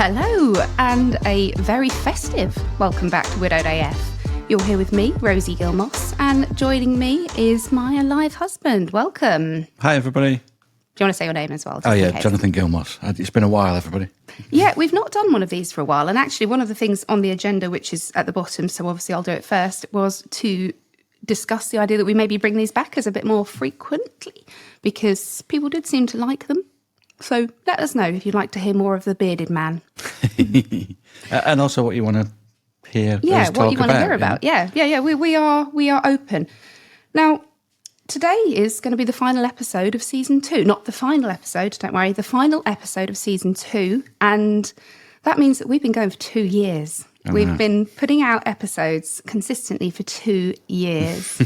Hello, and a very festive welcome back to Widowed AF. You're here with me, Rosie Gilmoss, and joining me is my alive husband. Welcome. Hi, everybody. Do you want to say your name as well? Oh, yeah, Jonathan Gilmoss. It's been a while, everybody. Yeah, we've not done one of these for a while. And actually, one of the things on the agenda, which is at the bottom, so obviously I'll do it first, was to discuss the idea that we maybe bring these back as a bit more frequently, because people did seem to like them. So let us know if you'd like to hear more of the bearded man. And also what you want to hear. Yeah, what you want to hear about. Yeah. We are open. Now, today is going to be the final episode of season 2. Not the final episode, don't worry, the final episode of season 2. And that means that we've been going for 2 years. We've been putting out episodes consistently for 2 years.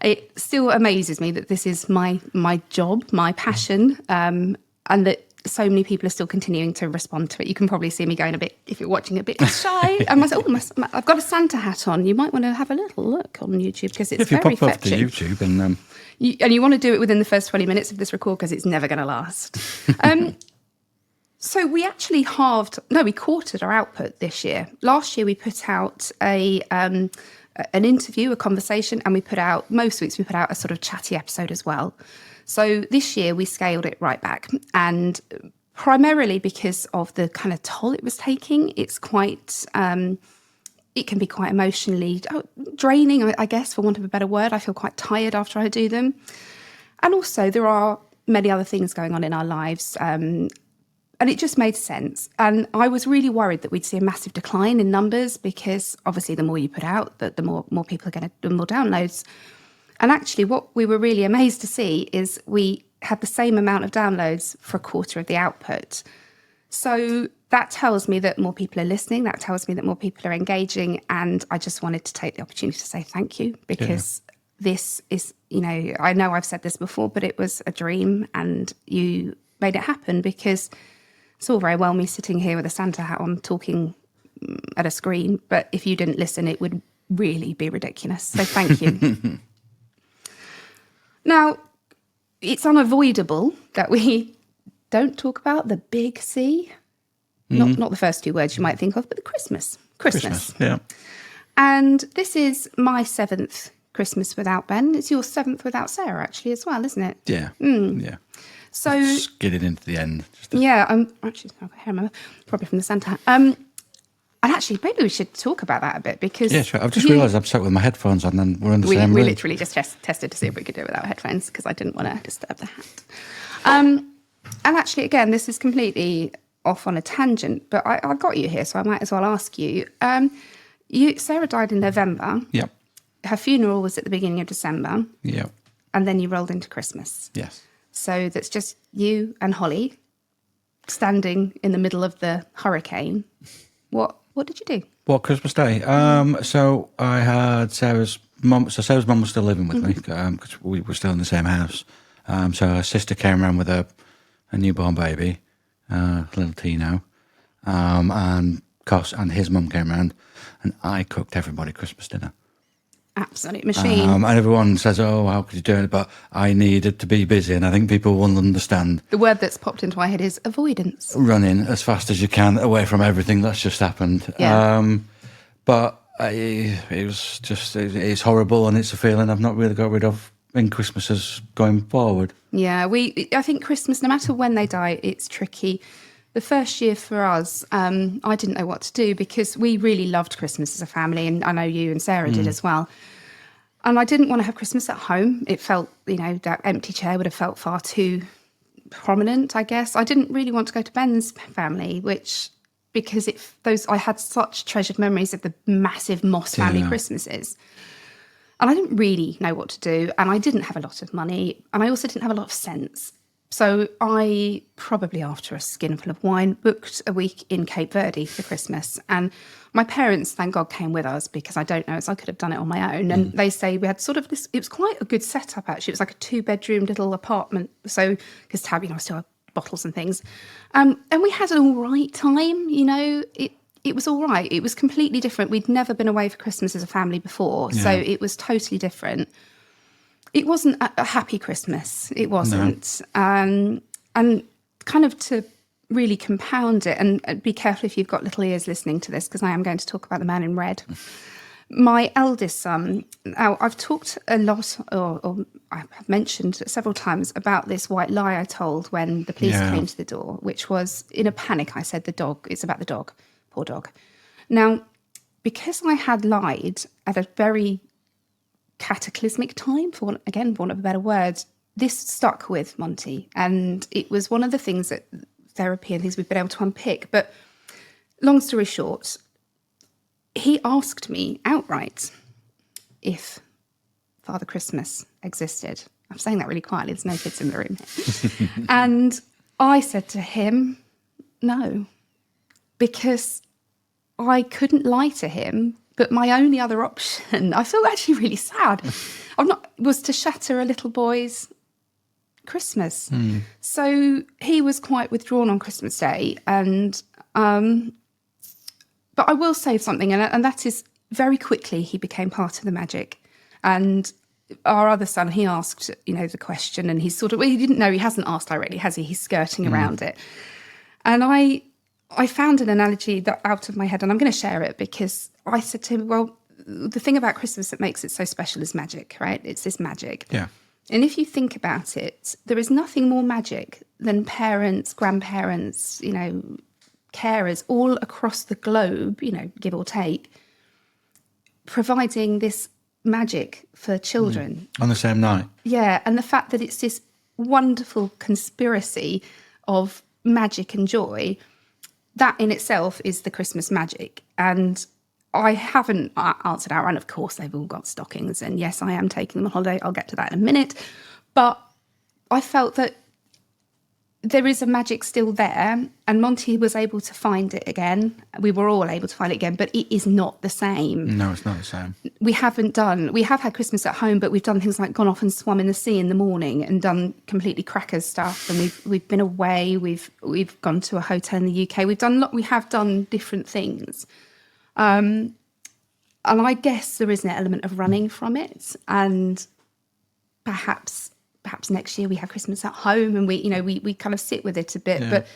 It still amazes me that this is my job, my passion, and that so many people are still continuing to respond to it. You can probably see me going a bit, if you're watching, a bit shy. And I've got a Santa hat on. You might want to have a little look on YouTube because it's very fetching. If you pop off to YouTube and... you want to do it within the first 20 minutes of this record because it's never going to last. So we actually we quartered our output this year. Last year we put out an interview, a conversation, and most weeks we put out a sort of chatty episode as well. So this year we scaled it right back, and primarily because of the kind of toll it was taking. It's quite, it can be quite emotionally draining, I guess, for want of a better word. I feel quite tired after I do them. And also there are many other things going on in our lives, and it just made sense. And I was really worried that we'd see a massive decline in numbers because obviously the more you put out, the more people are going to do more downloads. And actually what we were really amazed to see is we had the same amount of downloads for a quarter of the output. So that tells me that more people are listening. That tells me that more people are engaging. And I just wanted to take the opportunity to say thank you because this is, I know I've said this before, but it was a dream and you made it happen because it's all very well me sitting here with a Santa hat on talking at a screen. But if you didn't listen, it would really be ridiculous. So thank you. Now, it's unavoidable that we don't talk about the big C. Not the first 2 words you might think of, but the Christmas. Yeah. And this is my 7th Christmas without Ben. It's your 7th without Sarah, actually, as well, isn't it? Yeah. Yeah. So skidded into the end. I'm actually, I can't remember, probably from the Santa hat. And actually, maybe we should talk about that a bit because... Yeah, sure. I've just realised I'm stuck with my headphones on and we're in the same room. We literally just tested to see if we could do it without headphones because I didn't want to disturb the hat. And actually, again, this is completely off on a tangent, but I got you here, so I might as well ask you. Sarah died in November. Yep. Her funeral was at the beginning of December. Yep. And then you rolled into Christmas. Yes. So that's just you and Holly standing in the middle of the hurricane. What did you do? What, Christmas Day? So I had Sarah's mum. So Sarah's mum was still living with me because we were still in the same house. So her sister came around with a newborn baby, little Tino, and his mum came around, and I cooked everybody Christmas dinner. Absolute machine. And everyone says, "Oh, how could you do it?" But I needed to be busy, and I think people will understand. The word that's popped into my head is avoidance. Running as fast as you can away from everything that's just happened. Yeah. But it's horrible, and it's a feeling I've not really got rid of in Christmases going forward. Yeah, I think Christmas, no matter when they die, it's tricky. The first year for us, I didn't know what to do because we really loved Christmas as a family, and I know you and Sarah did as well. And I didn't want to have Christmas at home. It felt, that empty chair would have felt far too prominent, I guess. I didn't really want to go to Ben's family, because I had such treasured memories of the massive Moss family Christmases. And I didn't really know what to do, and I didn't have a lot of money, and I also didn't have a lot of sense. So I, probably after a skinful of wine, booked a week in Cape Verde for Christmas. And my parents, thank God, came with us because I don't know, as I could have done it on my own. And they say we had sort of this, it was quite a good setup, actually. It was like a 2-bedroom little apartment. So, because Tab, I still had bottles and things. And we had an all right time, it was all right. It was completely different. We'd never been away for Christmas as a family before. Yeah. So it was totally different. It wasn't a happy Christmas. It wasn't. No. And kind of to really compound it, and be careful if you've got little ears listening to this, because I am going to talk about the man in red. My eldest son, now I've talked a lot, or I've mentioned several times about this white lie I told when the police came to the door, which was, in a panic, I said it's about the dog, poor dog. Now, because I had lied at a very cataclysmic time, for want of a better word, this stuck with Monty. And it was one of the things that therapy and things we've been able to unpick. But long story short, he asked me outright if Father Christmas existed. I'm saying that really quietly. There's no kids in the room. And I said to him, no, because I couldn't lie to him. But my only other option, I feel actually really sad, was to shatter a little boy's Christmas. So he was quite withdrawn on Christmas Day. And but I will say something, and that is, very quickly he became part of the magic. And our other son, he asked, the question, and he he didn't know, he hasn't asked directly, has he? He's skirting around it. And I found an analogy that out of my head, and I'm going to share it, because I said to him, well, the thing about Christmas that makes it so special is magic, right? It's this magic. Yeah. And if you think about it, there is nothing more magic than parents, grandparents, carers all across the globe, give or take, providing this magic for children. On the same night. Yeah, and the fact that it's this wonderful conspiracy of magic and joy, that in itself is the Christmas magic. And I haven't answered out, and of course they've all got stockings, and yes, I am taking them on holiday. I'll get to that in a minute. But I felt that there is a magic still there, and Monty was able to find it again. We were all able to find it again, but it is not the same. No, it's not the same. We have had Christmas at home, but we've done things like gone off and swum in the sea in the morning and done completely crackers stuff. And we've been away. We've gone to a hotel in the UK. We have done different things. And I guess there is an element of running from it, and perhaps next year we have Christmas at home, and we kind of sit with it a bit. Yeah. But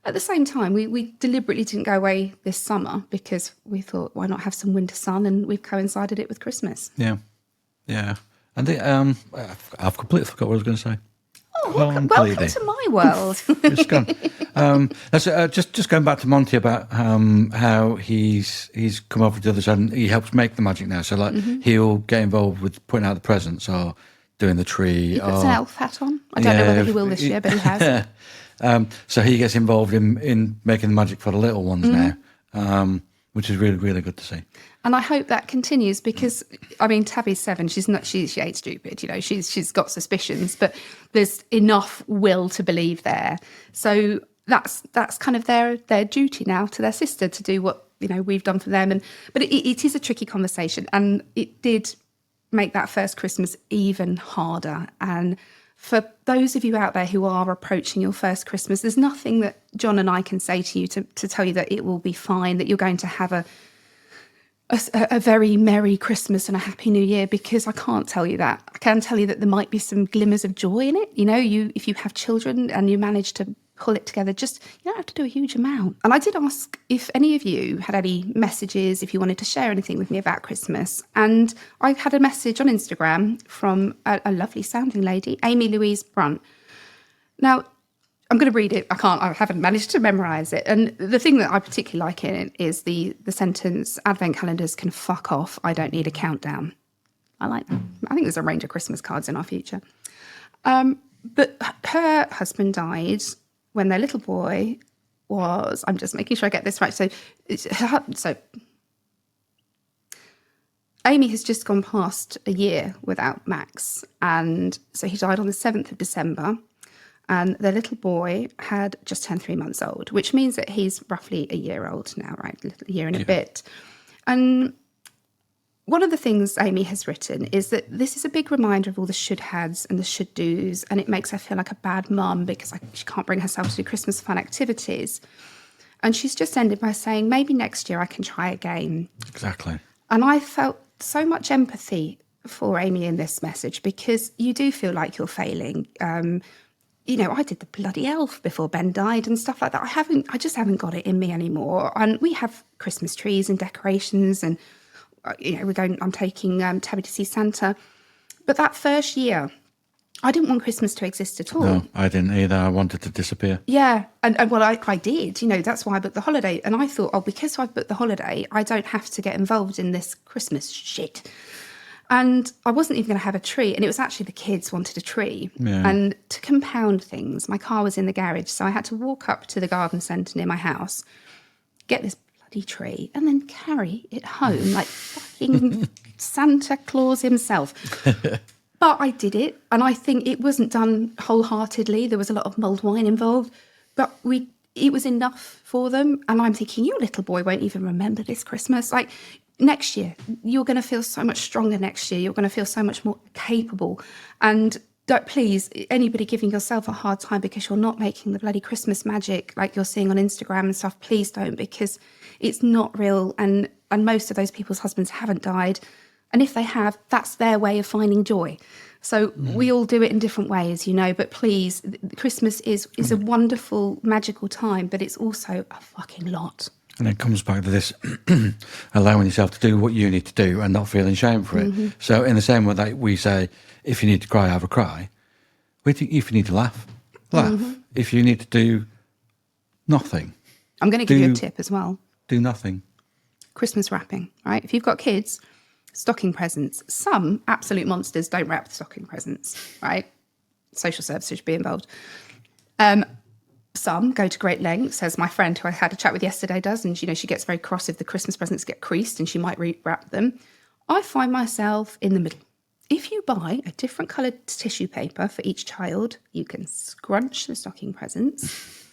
at the same time, we deliberately didn't go away this summer because we thought, why not have some winter sun? And we've coincided it with Christmas. Yeah, yeah. And I've completely forgot what I was going to say. Oh, welcome to my world. It's gone. Just going back to Monty about how he's come over to the other side and he helps make the magic now. So he'll get involved with putting out the presents or doing the tree. He puts an elf hat on. I don't know whether he will this year, but he has. So he gets involved in making the magic for the little ones now, which is really, really good to see. And I hope that continues because, Tabby's 7. She ain't stupid, she's got suspicions, but there's enough will to believe there. So that's kind of their duty now to their sister to do what, we've done for them. But it is a tricky conversation, and it did make that first Christmas even harder. And for those of you out there who are approaching your first Christmas, there's nothing that John and I can say to you to tell you that it will be fine, that you're going to have a very Merry Christmas and a Happy New Year, because I can't tell you that. I can tell you that there might be some glimmers of joy in it. If you have children and you manage to pull it together, you don't have to do a huge amount. And I did ask if any of you had any messages, if you wanted to share anything with me about Christmas. And I had a message on Instagram from a lovely sounding lady, Amy Louise Brunt. Now, I'm going to read it. I haven't managed to memorise it. And the thing that I particularly like in it is the sentence, advent calendars can fuck off. I don't need a countdown. I like that. I think there's a range of Christmas cards in our future. But her husband died when their little boy was, I'm just making sure I get this right. So Amy has just gone past a year without Max. And so he died on the 7th of December. And their little boy had just turned 3 months old, which means that he's roughly a year old now, right? A year and a bit. And one of the things Amy has written is that this is a big reminder of all the should-hads and the should-dos, and it makes her feel like a bad mum because she can't bring herself to do Christmas fun activities. And she's just ended by saying, maybe next year I can try again. Exactly. And I felt so much empathy for Amy in this message, because you do feel like you're failing. I did the bloody elf before Ben died and stuff like that. I just haven't got it in me anymore. And we have Christmas trees and decorations, and I'm taking Tabby to see Santa. But that first year, I didn't want Christmas to exist at all. No, I didn't either. I wanted to disappear. Yeah. And well, I did, that's why I booked the holiday. And I thought, because I've booked the holiday, I don't have to get involved in this Christmas shit. And I wasn't even going to have a tree. And it was actually the kids wanted a tree. Yeah. And to compound things, my car was in the garage. So I had to walk up to the garden centre near my house, get this bloody tree, and then carry it home like fucking Santa Claus himself. But I did it. And I think it wasn't done wholeheartedly. There was a lot of mulled wine involved. But it was enough for them. And I'm thinking, your little boy won't even remember this Christmas. Like, next year, you're going to feel so much stronger next year. You're going to feel so much more capable. And please, anybody giving yourself a hard time because you're not making the bloody Christmas magic like you're seeing on Instagram and stuff, please don't, because it's not real. And most of those people's husbands haven't died. And if they have, that's their way of finding joy. So we all do it in different ways, but please, Christmas is a wonderful, magical time, but it's also a fucking lot. And it comes back to this allowing yourself to do what you need to do and not feeling shame for it. Mm-hmm. So in the same way that we say, if you need to cry, have a cry, we think if you need to laugh. Mm-hmm. If you need to do nothing. I'm going to give you a tip as well. Do nothing. Christmas wrapping, right? If you've got kids, stocking presents. Some absolute monsters don't wrap the stocking presents, right? Social services should be involved. Some go to great lengths, as my friend who I had a chat with yesterday does, and she gets very cross if the Christmas presents get creased and she might wrap them. I find myself in the middle. If you buy a different coloured tissue paper for each child, you can scrunch the stocking presents.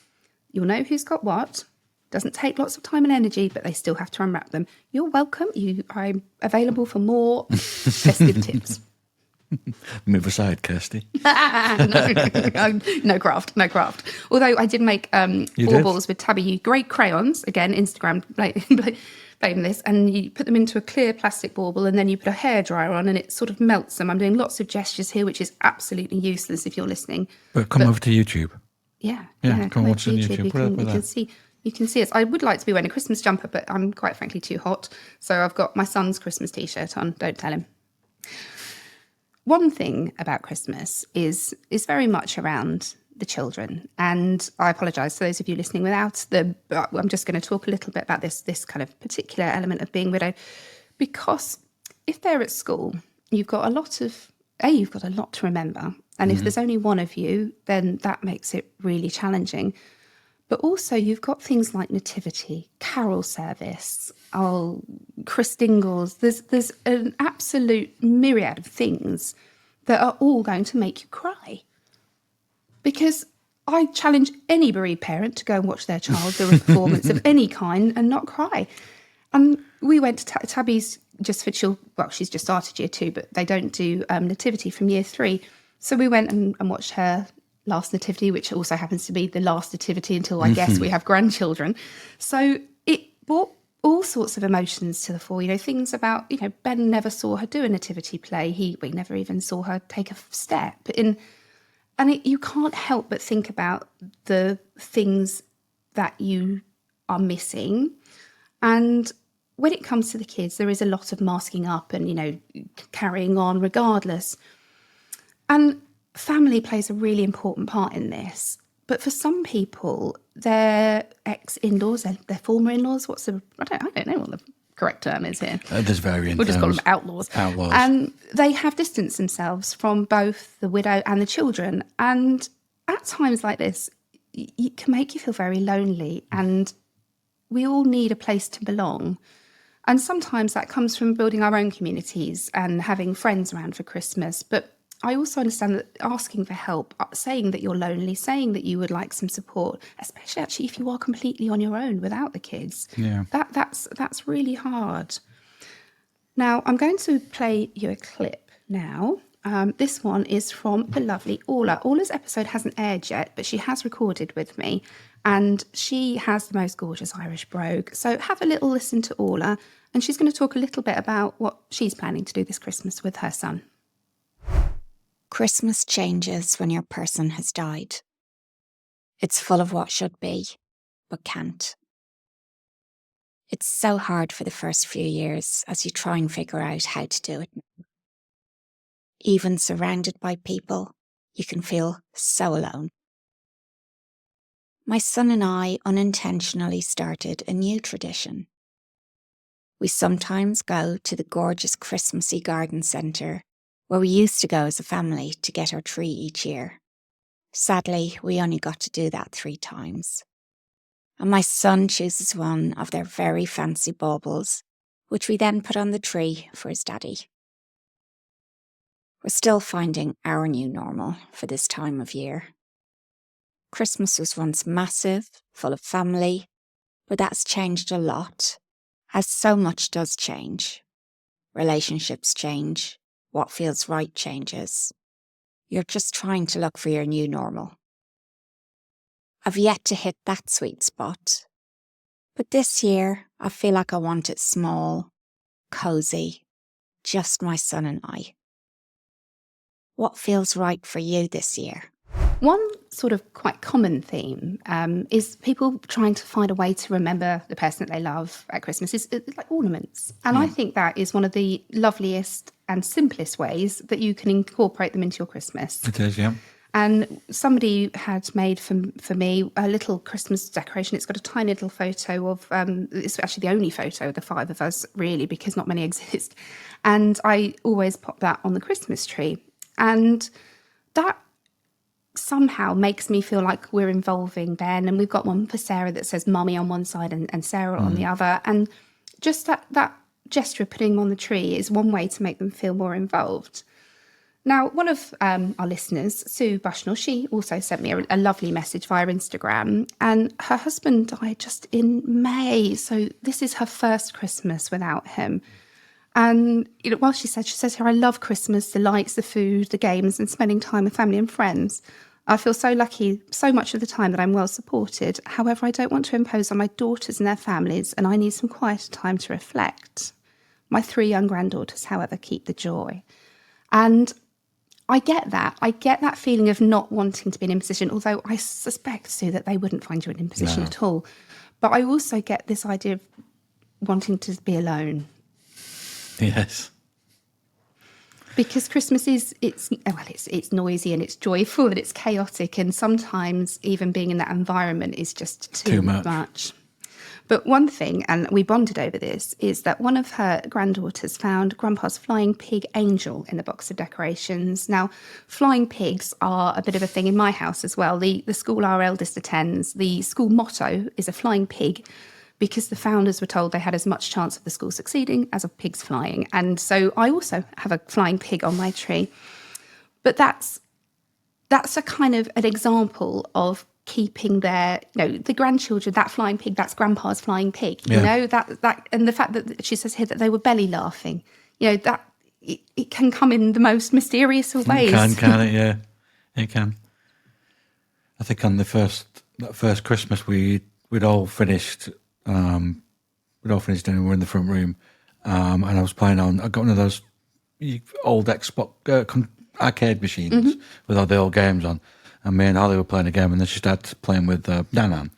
You'll know who's got what. Doesn't take lots of time and energy, but they still have to unwrap them. You're welcome. I'm available for more festive tips. Move aside, Kirsty. No craft. Although I did make baubles with Tabby, great crayons. Again, Instagram blame this. And you put them into a clear plastic bauble and then you put a hairdryer on and it sort of melts them. I'm doing lots of gestures here, which is absolutely useless if you're listening. But come over to YouTube. Yeah. Come watch on YouTube. You can see us. I would like to be wearing a Christmas jumper, but I'm quite frankly too hot. So I've got my son's Christmas T-shirt on. Don't tell him. One thing about Christmas is very much around the children. And I apologise to those of you listening without I'm just going to talk a little bit about this kind of particular element of being widowed. Because if they're at school, you've got a lot to remember. And if there's only one of you, then that makes it really challenging. But also you've got things like nativity, carol service, Christingles. There's an absolute myriad of things that are all going to make you cry. Because I challenge any bereaved parent to go and watch their child do a performance of any kind and not cry. And we went to Tabby's she's just started year 2, but they don't do nativity from year 3. So we went and watched her last nativity, which also happens to be the last nativity until I guess we have grandchildren. So it brought all sorts of emotions to the fore, things about, Ben never saw her do a nativity play. We never even saw her take a step. You can't help but think about the things that you are missing. And when it comes to the kids, there is a lot of masking up and, carrying on regardless. And family plays a really important part in this. But for some people, their ex-in-laws, their former in-laws, I don't know what the correct term is here. There's variant We'll just call them outlaws. Outlaws. And they have distanced themselves from both the widow and the children. And at times like this, it can make you feel very lonely. And we all need a place to belong. And sometimes that comes from building our own communities and having friends around for Christmas. But I also understand that asking for help, saying that you're lonely, saying that you would like some support, especially actually if you are completely on your own without the kids, that's really hard. Now, I'm going to play you a clip now. This one is from the lovely Orla. Orla's episode hasn't aired yet, but she has recorded with me, and she has the most gorgeous Irish brogue. So have a little listen to Orla, and she's going to talk a little bit about what she's planning to do this Christmas with her son. Christmas changes when your person has died. It's full of what should be, but can't. It's so hard for the first few years as you try and figure out how to do it. Even surrounded by people, you can feel so alone. My son and I unintentionally started a new tradition. We sometimes go to the gorgeous Christmassy garden centre where we used to go as a family to get our tree each year. Sadly, we only got to do that 3 times. And my son chooses one of their very fancy baubles, which we then put on the tree for his daddy. We're still finding our new normal for this time of year. Christmas was once massive, full of family, but that's changed a lot, as so much does change. Relationships change, what feels right changes. You're just trying to look for your new normal. I've yet to hit that sweet spot, but this year I feel like I want it small, cosy, just my son and I. What feels right for you this year? One sort of quite common theme is people trying to find a way to remember the person that they love at Christmas is like ornaments. And I think that is one of the loveliest and simplest ways that you can incorporate them into your Christmas. It is, yeah. And somebody had made for me a little Christmas decoration. It's got a tiny little photo of, it's actually the only photo of the 5 of us, really, because not many exist. And I always pop that on the Christmas tree. And that somehow makes me feel like we're involving Ben. And we've got one for Sarah that says Mummy on one side and Sarah on the other. And just that gesture of putting them on the tree is one way to make them feel more involved. Now, one of our listeners, Sue Bushnell, she also sent me a lovely message via Instagram, and her husband died just in May. So this is her first Christmas without him. And while she says here, I love Christmas, the lights, the food, the games, and spending time with family and friends. I feel so lucky so much of the time that I'm well supported. However, I don't want to impose on my daughters and their families, and I need some quieter time to reflect. My 3 young granddaughters, however, keep the joy. And I get that. I get that feeling of not wanting to be in imposition, although I suspect, Sue, that they wouldn't find you in imposition at all. But I also get this idea of wanting to be alone. Yes. Because Christmas it's noisy and it's joyful and it's chaotic, and sometimes even being in that environment is just too much. But one thing, and we bonded over this, is that one of her granddaughters found Grandpa's flying pig angel in a box of decorations. Now, flying pigs are a bit of a thing in my house as well. The school our eldest attends, the school motto is a flying pig, because the founders were told they had as much chance of the school succeeding as of pigs flying. And so I also have a flying pig on my tree. But that's a kind of an example of keeping their, the grandchildren, that flying pig, that's Grandpa's flying pig, that and the fact that she says here that they were belly laughing, that it can come in the most mysterious of ways. Can it? Yeah, it can. I think on that first Christmas we'd all finished dinner. We were in the front room, and I was playing on. I got one of those old Xbox arcade machines with all the old games on. And me and Holly were playing a game, and then she started playing with Danan.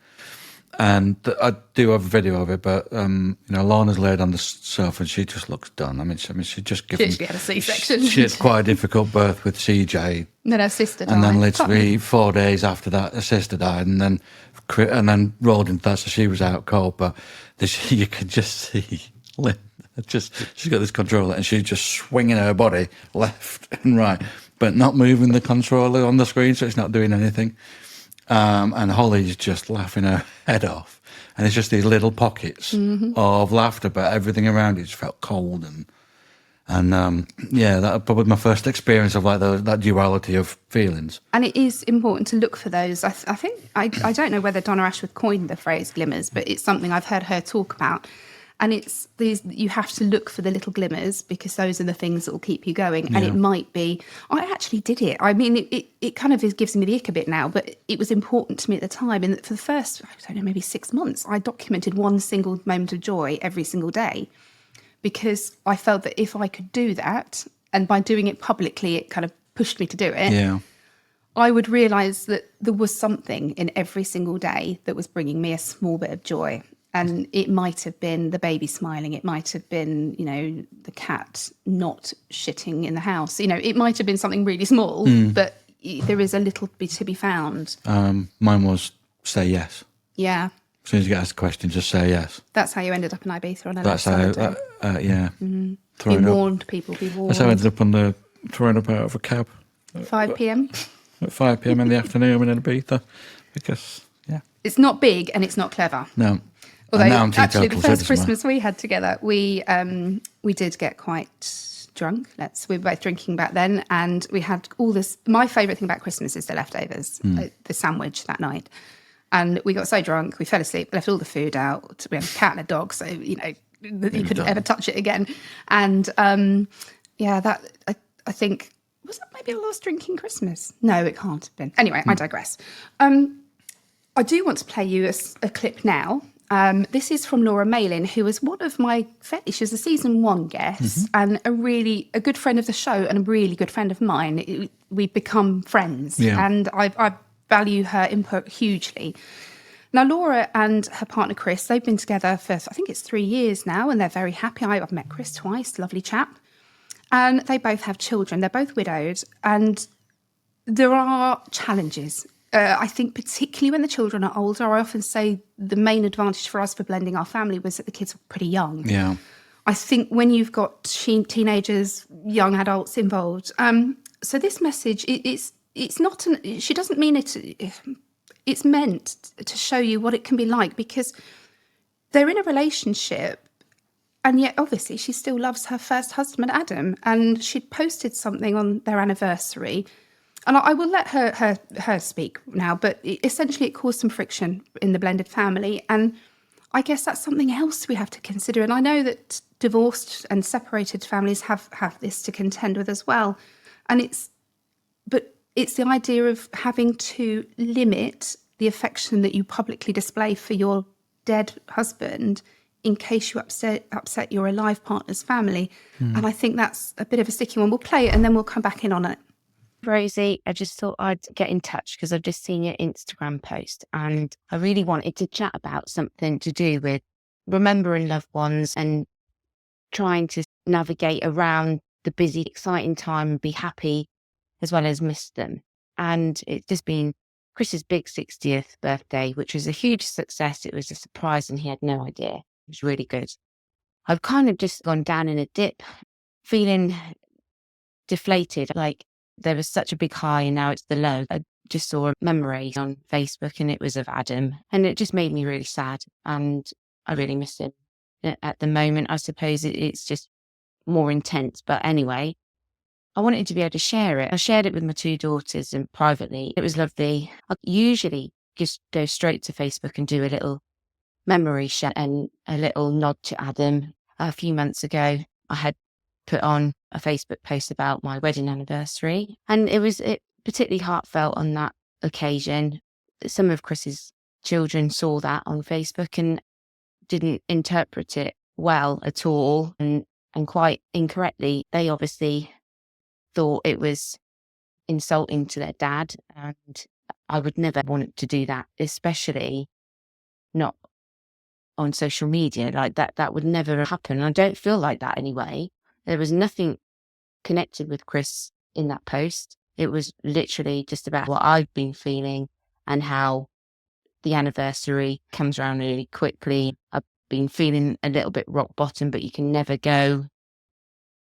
And I do have a video of it, but Lorna's laid on the sofa, and she just looks done. I mean, she just given. She had a C-section. She had quite a difficult birth with CJ. Then her sister died. And then literally 4 days after that, her sister died, and then rolled into that, so she was out cold. But you could just see Lynn. She's got this controller, and she's just swinging her body left and right, but not moving the controller on the screen, so it's not doing anything. And Holly's just laughing her head off. And it's just these little pockets of laughter, but everything around it just felt cold. And that was probably my first experience of like that duality of feelings. And it is important to look for those. I think, I don't know whether Donna Ashworth coined the phrase glimmers, but it's something I've heard her talk about. And it's these, you have to look for the little glimmers, because those are the things that will keep you going. And it might be, I actually did it. I mean, it kind of gives me the ick a bit now, but it was important to me at the time. And for the first, maybe 6 months, I documented one single moment of joy every single day, because I felt that if I could do that, and by doing it publicly, it kind of pushed me to do it, Yeah. I would realise that there was something in every single day that was bringing me a small bit of joy. And it might have been the baby smiling. It might have been, the cat not shitting in the house. It might have been something really small, but there is a little bit to be found. Mine was say yes. Yeah. As soon as you get asked a question, just say yes. That's how you ended up in Ibiza on a That's last how, holiday. yeah. Be Throwing up. warned, people, be warned. That's how I ended up throwing up out of a cab 5 p.m. at 5 p.m. in the afternoon in Ibiza. Because, yeah. It's not big and it's not clever. No. Although, And now I'm actually, the teetotal first citizen. Christmas we had together, we did get quite drunk. We were both drinking back then, and we had all this. My favourite thing about Christmas is the leftovers, the sandwich that night. And we got so drunk, we fell asleep, left all the food out. We had a cat and a dog, so you couldn't ever touch it again. And that I think, was that maybe our last drinking Christmas? No, it can't have been. Anyway, I digress. I do want to play you a clip now. This is from Laura Malin, who was one of my, she was a season 1 guest and a good friend of the show and a really good friend of mine. We've become friends, and I value her input hugely. Now, Laura and her partner Chris, they've been together for, I think it's 3 years now, and they're very happy. I've met Chris twice, lovely chap. And they both have children. They're both widowed, and there are challenges. I think particularly when the children are older, I often say the main advantage for us for blending our family was that the kids were pretty young. Yeah. I think when you've got teenagers, young adults involved. So this message, it's not, she doesn't mean it, it's meant to show you what it can be like, because they're in a relationship. And yet, obviously, she still loves her first husband, Adam. And she'd posted something on their anniversary. And I will let her speak now, but essentially it caused some friction in the blended family. And I guess that's something else we have to consider. And I know that divorced and separated families have this to contend with as well. And it's the idea of having to limit the affection that you publicly display for your dead husband in case you upset your alive partner's family. And I think that's a bit of a sticky one. We'll play it and then we'll come back in on it. Rosie, I just thought I'd get in touch because I've just seen your Instagram post and I really wanted to chat about something to do with remembering loved ones and trying to navigate around the busy, exciting time and be happy as well as miss them. And it's just been Chris's big 60th birthday, which was a huge success. It was a surprise and he had no idea. It was really good. I've kind of just gone down in a dip, feeling deflated, like there was such a big high and now it's the low. I just saw a memory on Facebook and it was of Adam and it just made me really sad and I really miss him. At the moment, I suppose it's just more intense. But anyway, I wanted to be able to share it. I shared it with my 2 daughters and privately. It was lovely. I usually just go straight to Facebook and do a little memory share and a little nod to Adam. A few months ago, I had put on a Facebook post about my wedding anniversary. And it was particularly heartfelt on that occasion. Some of Chris's children saw that on Facebook and didn't interpret it well at all and quite incorrectly. They obviously thought it was insulting to their dad. And I would never want to do that, especially not on social media. Like that would never happen. I don't feel like that anyway. There was nothing connected with Chris in that post. It was literally just about what I've been feeling and how the anniversary comes around really quickly. I've been feeling a little bit rock bottom, but you can never go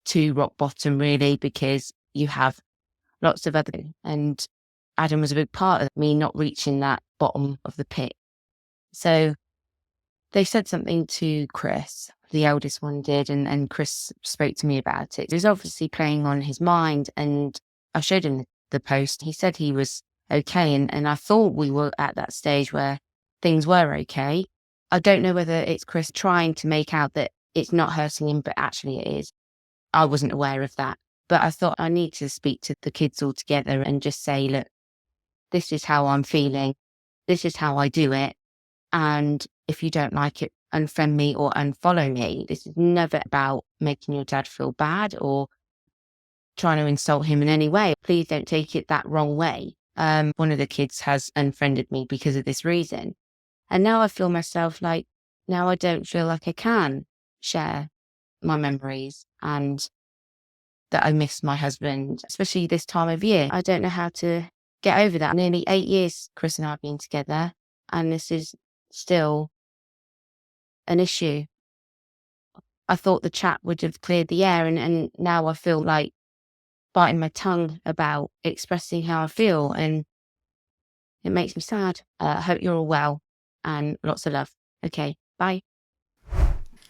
to rock bottom really because you have lots of other. And Adam was a big part of me not reaching that bottom of the pit. So they said something to Chris. The eldest one did, and Chris spoke to me about it. It was obviously playing on his mind, and I showed him the post. He said he was okay, and I thought we were at that stage where things were okay. I don't know whether it's Chris trying to make out that it's not hurting him, but actually it is. I wasn't aware of that. But I thought I need to speak to the kids all together and just say, look, this is how I'm feeling. This is how I do it. And if you don't like it, unfriend me or unfollow me. This is never about making your dad feel bad or trying to insult him in any way. Please don't take it that wrong way. One of the kids has unfriended me because of this reason. And now I feel myself like, now I don't feel like I can share my memories and that I miss my husband, especially this time of year. I don't know how to get over that. Nearly 8 years Chris and I have been together, and this is still an issue. I thought the chat would have cleared the air, and now I feel like biting my tongue about expressing how I feel, and it makes me sad. I hope you're all well, and lots of love. Okay, bye.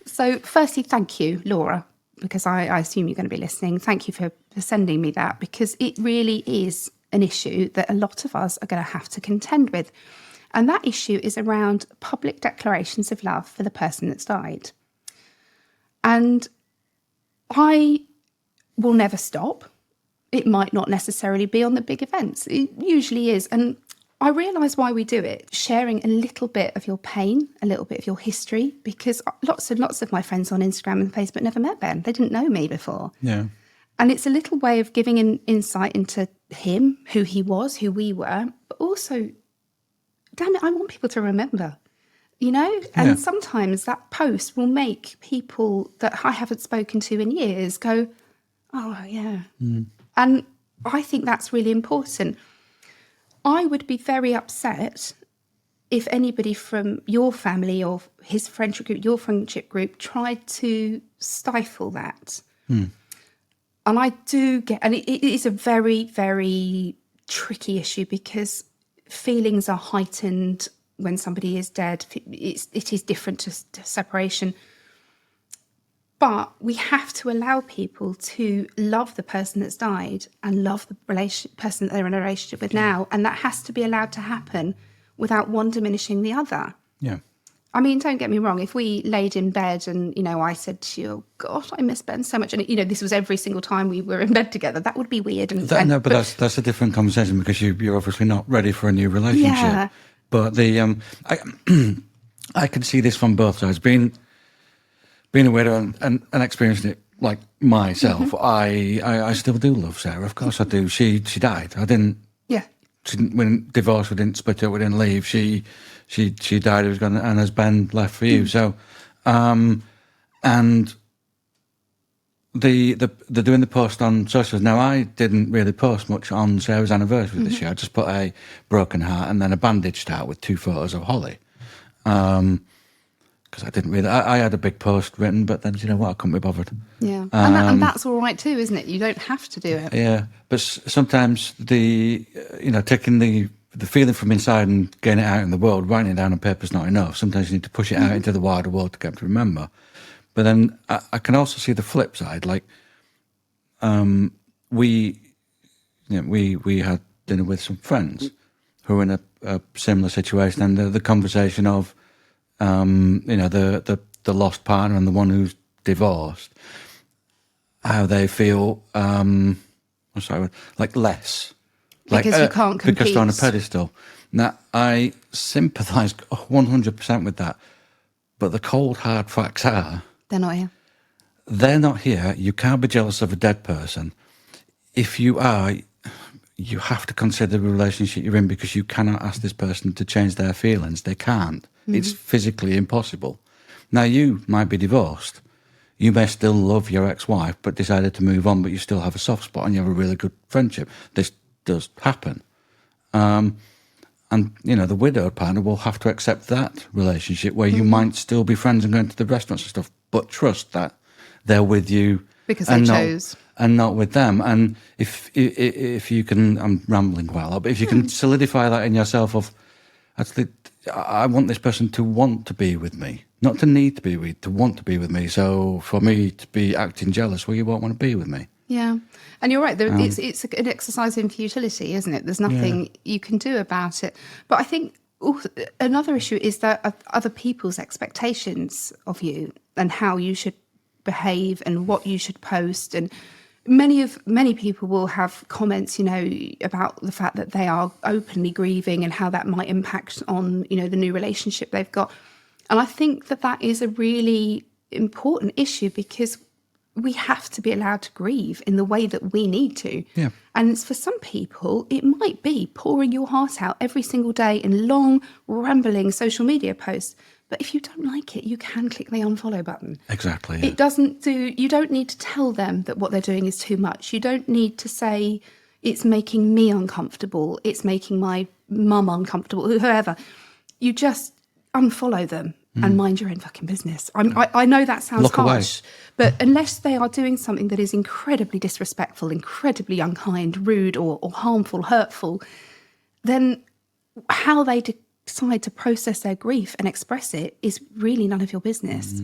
So firstly, thank you, Laura, because I assume you're going to be listening. Thank you for sending me that, because it really is an issue that a lot of us are going to have to contend with. And that issue is around public declarations of love for the person that's died. And I will never stop. It might not necessarily be on the big events. It usually is. And I realise why we do it, sharing a little bit of your pain, a little bit of your history, because lots and lots of my friends on Instagram and Facebook never met Ben. They didn't know me before. Yeah. And it's a little way of giving an insight into him, who he was, who we were, but also, damn it, I want people to remember, you know? And sometimes that post will make people that I haven't spoken to in years go, oh, yeah. And I think that's really important. I would be very upset if anybody from your family or his friendship group, your friendship group, tried to stifle that. And I do get, and it is a very, very tricky issue, because feelings are heightened when somebody is dead. It is different to separation. But we have to allow people to love the person that's died and love the person that they're in a relationship with now. And that has to be allowed to happen without one diminishing the other. Yeah. I mean, don't get me wrong. If we laid in bed and, you know, I said to you, oh, God, I miss Ben so much. And, you know, this was every single time we were in bed together. That would be weird. No, but that's a different conversation, because you're obviously not ready for a new relationship. Yeah. But I can see this from both sides. Being a widow and experiencing it like myself, I still do love Sarah. Of course I do. She died. I didn't. Yeah. She didn't, we didn't divorce. We didn't split up. We didn't leave. She died. It was gone, and has Ben left for you. So, and the doing the post on socials. Now, I didn't really post much on Sarah's anniversary this year. I just put a broken heart and then a bandaged heart with 2 photos of Holly. Because I didn't really, I had a big post written, but then, you know what, I couldn't be bothered. Yeah. And that's all right too, isn't it? You don't have to do it. Yeah. But sometimes taking the feeling from inside and getting it out in the world, writing it down on paper is not enough. Sometimes you need to push it out into the wider world to get them to remember. But then I can also see the flip side. Like, we had dinner with some friends who were in a similar situation, and the conversation of, the lost partner and the one who's divorced, how they feel, like less. Because you can't compete. Because they're on a pedestal. Now, I sympathise 100% with that. But the cold, hard facts are... They're not here. They're not here. You can't be jealous of a dead person. If you are, you have to consider the relationship you're in, because you cannot ask this person to change their feelings. They can't. It's physically impossible. Now, you might be divorced. You may still love your ex-wife, but decided to move on, but you still have a soft spot and you have a really good friendship. This does happen. And, the widowed partner will have to accept that relationship where you might still be friends and going to the restaurants and stuff, but trust that they're with you. Because they chose. And not with them. And if you can, I'm rambling quite a lot, but if you can solidify that in yourself of, actually, I want this person to want to be with me, not to need to be with, to want to be with me. So for me to be acting jealous, well, you won't want to be with me. Yeah. And you're right. It's an exercise in futility, isn't it? There's nothing you can do about it. But I think another issue is that other people's expectations of you and how you should behave and what you should post. And many people will have comments, about the fact that they are openly grieving and how that might impact on, the new relationship they've got. And I think that is a really important issue, because we have to be allowed to grieve in the way that we need to. Yeah. And for some people, it might be pouring your heart out every single day in long, rambling social media posts. But if you don't like it, you can click the unfollow button. Exactly. Yeah. It doesn't do, you don't need to tell them that what they're doing is too much. You don't need to say, it's making me uncomfortable, it's making my mum uncomfortable, whoever. You just unfollow them and mind your own fucking business. I know that sounds Look harsh, away. but unless they are doing something that is incredibly disrespectful, incredibly unkind, rude or harmful, hurtful, then how they decide to process their grief and express it is really none of your business.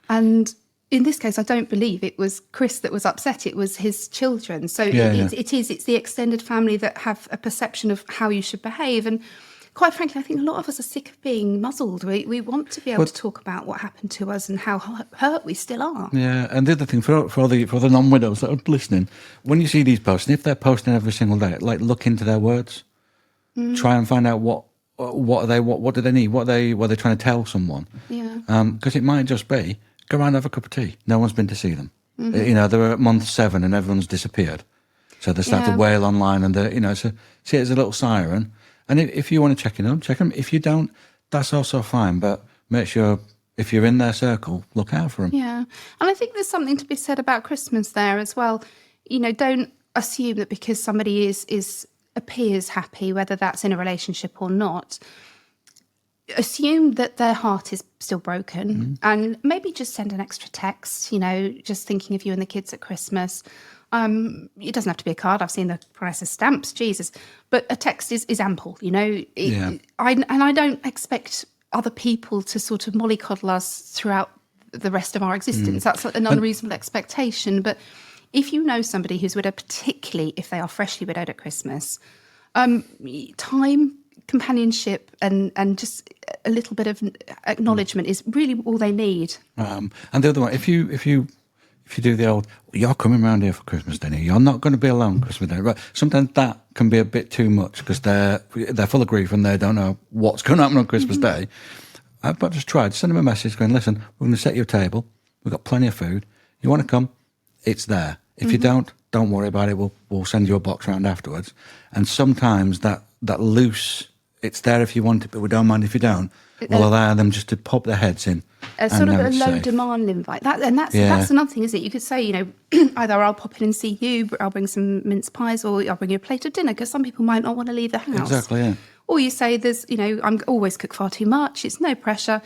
And in this case, I don't believe it was Chris that was upset. It was his children. So it's the extended family that have a perception of how you should behave. And quite frankly, I think a lot of us are sick of being muzzled. We want to be able to talk about what happened to us and how hurt we still are. Yeah, and the other thing for the non-widows that are listening, when you see these posts, and if they're posting every single day, like look into their words, try and find out what do they need, what are they trying to tell someone. Yeah. Because it might just be go around and have a cup of tea. No one's been to see them. They're at month 7 and everyone's disappeared, so they start to wail online and so see it as a little siren. And if you want to check in on them, check them. If you don't, that's also fine. But make sure if you're in their circle, look out for them. Yeah. And I think there's something to be said about Christmas there as well. Don't assume that because somebody appears happy, whether that's in a relationship or not, assume that their heart is still broken and maybe just send an extra text, just thinking of you and the kids at Christmas. It doesn't have to be a card. I've seen the price of stamps, Jesus. But a text is ample, I don't expect other people to sort of mollycoddle us throughout the rest of our existence. That's an unreasonable expectation. But if you know somebody who's widowed, particularly if they are freshly widowed at Christmas, time, companionship and just a little bit of acknowledgement is really all they need. And the other one, if you do the old, you're coming round here for Christmas dinner, you're not going to be alone Christmas dinner. Right? Sometimes that can be a bit too much because they're full of grief and they don't know what's going to happen on Christmas Day. But just send them a message going, listen, we're going to set you a table. We've got plenty of food. You want to come? It's there. If you don't worry about it. We'll send you a box round afterwards. And sometimes that loose, it's there if you want it, but we don't mind if you don't. We'll allow them just to pop their heads in. A sort of a low demand invite. That's another thing, isn't it? You could say, either I'll pop in and see you, I'll bring some mince pies, or I'll bring you a plate of dinner, because some people might not want to leave the house. Exactly, yeah. Or you say I'm always cook far too much, it's no pressure.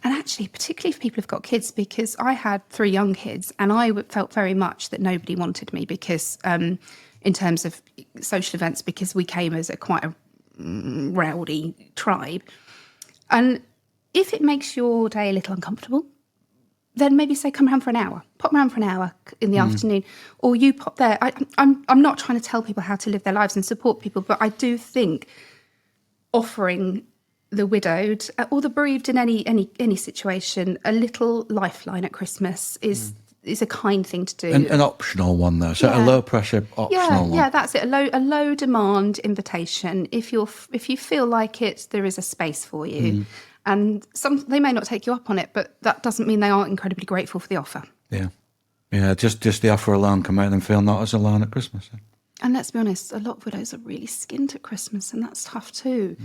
And actually, particularly if people have got kids, because I had 3 young kids and I felt very much that nobody wanted me because, in terms of social events, because we came as quite a rowdy tribe. And if it makes your day a little uncomfortable, then maybe say, come around for an hour. Pop around for an hour in the afternoon. Or you pop there. I'm not trying to tell people how to live their lives and support people, but I do think offering the widowed or the bereaved in any situation a little lifeline at Christmas is a kind thing to do. An optional one, though. So a low pressure optional one. Yeah, that's it. A low demand invitation. If you feel like it, there is a space for you. And they may not take you up on it, but that doesn't mean they aren't incredibly grateful for the offer. Yeah, just the offer alone can make them feel not as alone at Christmas. And let's be honest, a lot of widows are really skint at Christmas, and that's tough too.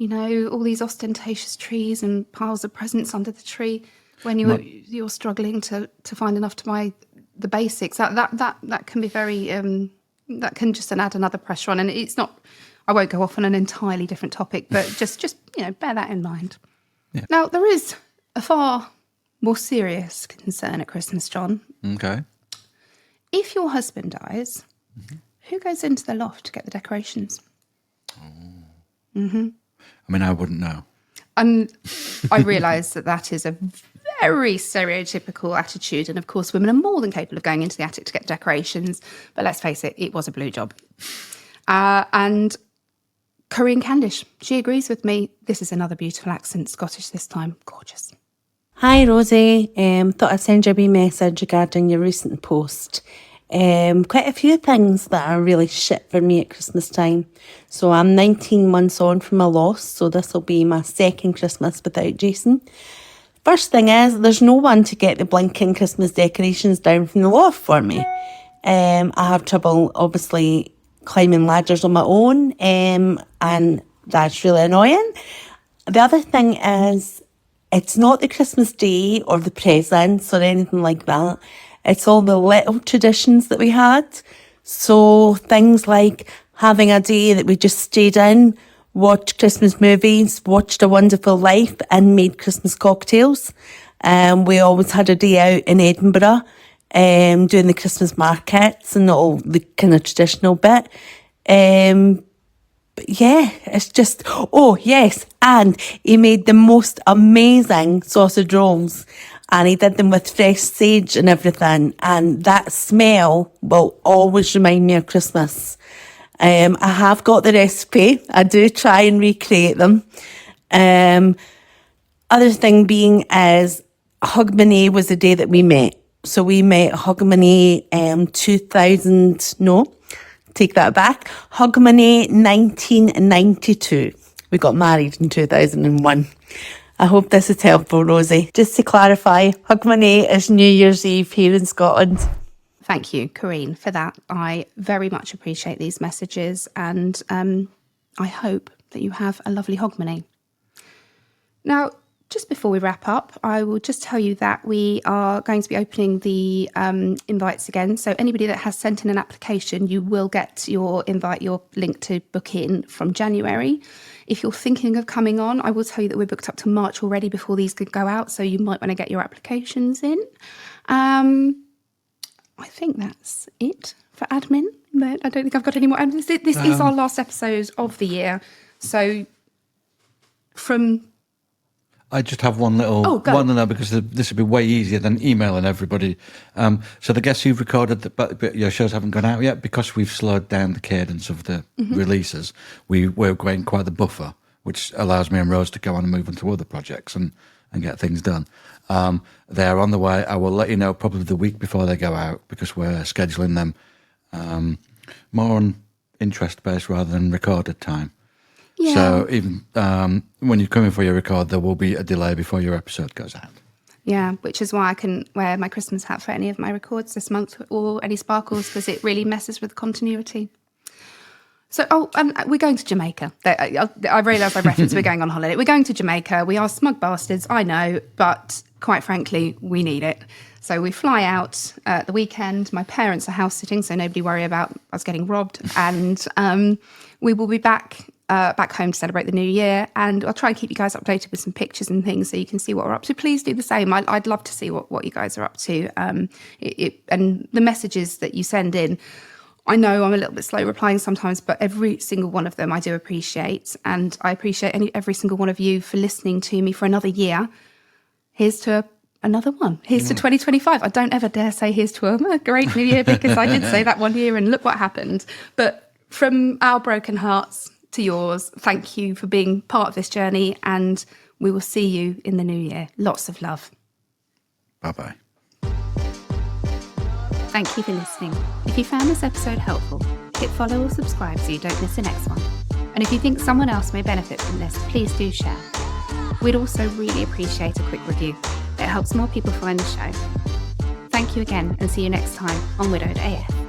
All these ostentatious trees and piles of presents under the tree when you're struggling to find enough to buy the basics. That can be very that can just add another pressure on. And it's not. I won't go off on an entirely different topic, but just bear that in mind. Yeah. Now there is a far more serious concern at Christmas, John. Okay. If your husband dies. Who goes into the loft to get the decorations? I mean, I wouldn't know. And I realise that is a very stereotypical attitude. And of course, women are more than capable of going into the attic to get decorations. But let's face it was a blue job. And Corinne Candish, she agrees with me. This is another beautiful accent, Scottish this time. Gorgeous. Hi, Rosie. Thought I'd send you a wee message regarding your recent post. Quite a few things that are really shit for me at Christmas time. So I'm 19 months on from my loss, so this will be my second Christmas without Jason. First thing is, there's no one to get the blinking Christmas decorations down from the loft for me. I have trouble, obviously, climbing ladders on my own, and that's really annoying. The other thing is, it's not the Christmas day or the presents or anything like that. It's all the little traditions that we had. So things like having a day that we just stayed in, watched Christmas movies, watched A Wonderful Life and made Christmas cocktails. We always had a day out in Edinburgh, doing the Christmas markets and all the kind of traditional bit. But yeah, it's just, oh yes, and he made the most amazing sausage rolls, and he did them with fresh sage and everything, and that smell will always remind me of Christmas. I have got the recipe. I do try and recreate them. Other thing being is Hogmanay was the day that we met. So we met Hogmanay 1992. We got married in 2001. I hope this is helpful, Rosie. Just to clarify, Hogmanay is New Year's Eve here in Scotland. Thank you, Corinne, for that. I very much appreciate these messages, and I hope that you have a lovely Hogmanay. Now, just before we wrap up, I will just tell you that we are going to be opening the invites again. So anybody that has sent in an application, you will get your invite, your link to book in from January. If you're thinking of coming on, I will tell you that we're booked up to March already before these could go out. So you might want to get your applications in. I think that's it for admin. But I don't think I've got any more. This is our last episode of the year. So I just have one little one to know, because this would be way easier than emailing everybody. So the guests who've recorded, but your shows haven't gone out yet, because we've slowed down the cadence of the releases. We're going quite the buffer, which allows me and Rose to go on and move on to other projects and get things done. They're on the way. I will let you know probably the week before they go out, because we're scheduling them more on interest-based rather than recorded time. Yeah. So even when you're coming for your record, there will be a delay before your episode goes out. Yeah, which is why I can wear my Christmas hat for any of my records this month, or any sparkles, because it really messes with continuity. So, and we're going to Jamaica. I realise I referenced we're going on holiday. We're going to Jamaica. We are smug bastards, I know, but quite frankly, we need it. So we fly out at the weekend. My parents are house sitting, so nobody worry about us getting robbed. And we will be back home to celebrate the new year. And I'll try and keep you guys updated with some pictures and things so you can see what we're up to. Please do the same. I'd love to see what you guys are up to. And the messages that you send in, I know I'm a little bit slow replying sometimes, but every single one of them I do appreciate. And I appreciate every single one of you for listening to me for another year. Here's to another one. Here's to 2025. I don't ever dare say here's to a great new year, because I did say that one year and look what happened. But from our broken hearts to yours, thank you for being part of this journey, and we will see you in the new year. Lots of love. Bye-bye. Thank you for listening. If you found this episode helpful, hit follow or subscribe so you don't miss the next one. And if you think someone else may benefit from this, please do share. We'd also really appreciate a quick review. It helps more people find the show. Thank you again, and see you next time on Widowed AF.